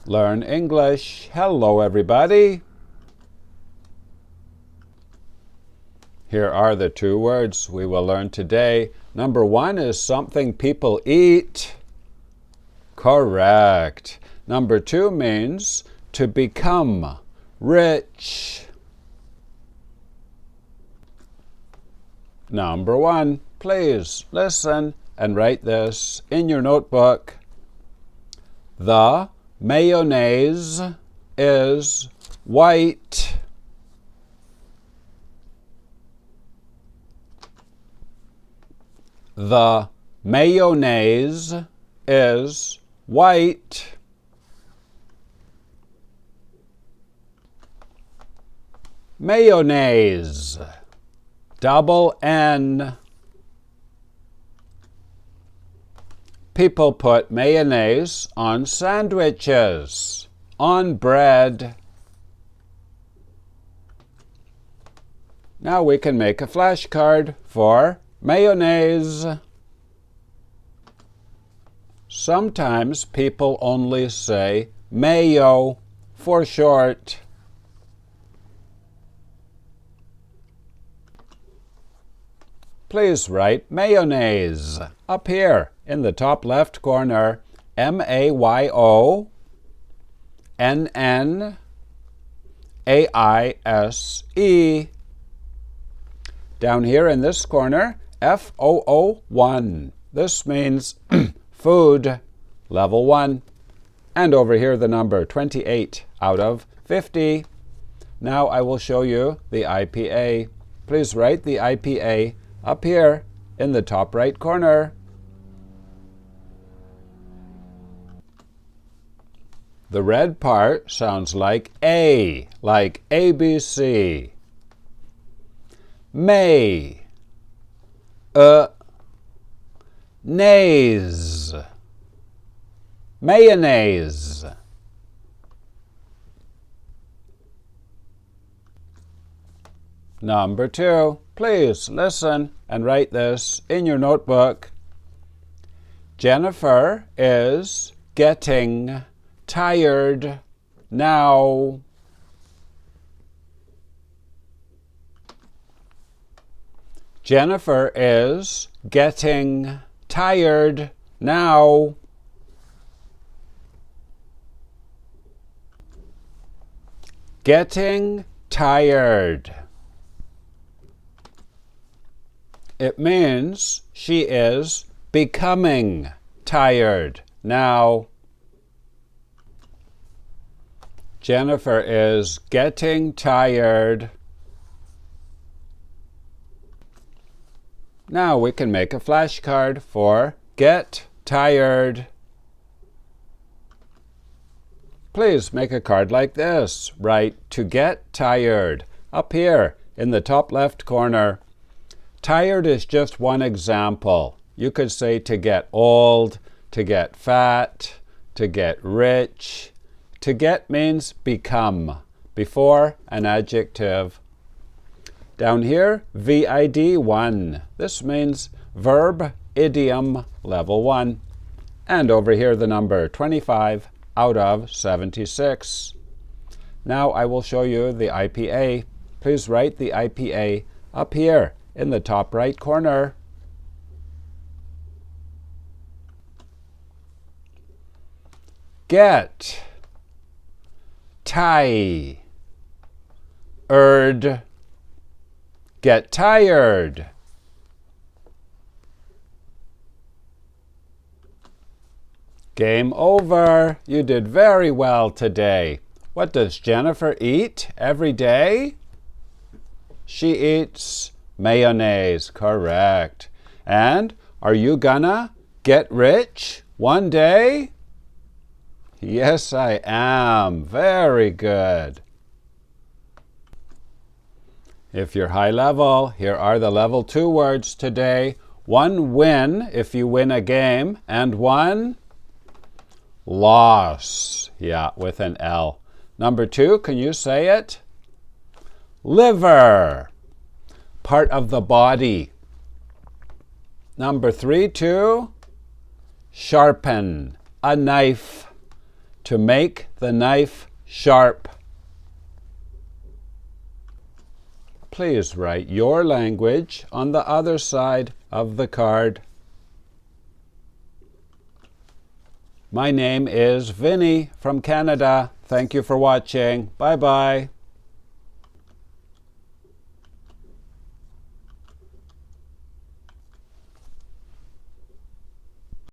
Learn English. Hello, everybody. Here are the two words we will learn today. Number one is something people eat. Correct. Number two means to become rich. Number one, please listen and write this in your notebook. The mayonnaise is white. The mayonnaise is white. Mayonnaise. Double N. People put mayonnaise on sandwiches, on bread. Now we can make a flashcard for mayonnaise. Sometimes people only say mayo for short. Please write mayonnaise up here in the top left corner. M-A-Y-O-N-N-A-I-S-E. Down here in this corner, F-O-O-1. This means food, level 1. And over here the number 28 out of 50. Now I will show you the IPA. Please write the IPA up here in the top right corner. The red part sounds like A, like ABC. May. Nays. Mayonnaise. Number two, please listen and write this in your notebook. Jennifer is getting tired now. Jennifer is getting tired now. Getting tired. It means she is becoming tired now. Jennifer is getting tired. Now we can make a flashcard for get tired. Please make a card like this. Write to get tired up here in the top left corner. Tired is just one example. You could say to get old, to get fat, to get rich. To get means become, before an adjective. Down here, VID1. This means verb, idiom, level 1. And over here, the number 25 out of 76. Now I will show you the IPA. Please write the IPA up here in the top right corner. Get. Tie. Get tired. Game over. You did very well today. What does Jennifer eat every day? She eats mayonnaise. Correct. And are you gonna get rich one day? Yes, I am. Very good. If you're high level, here are the level 2 words today. One win if you win a game, and one loss. Yeah, with an L. Number 2, can you say it? Liver. Part of the body. Number 3, to sharpen. A knife. To make the knife sharp. Please write your language on the other side of the card. My name is Vinny from Canada. Thank you for watching. Bye-bye.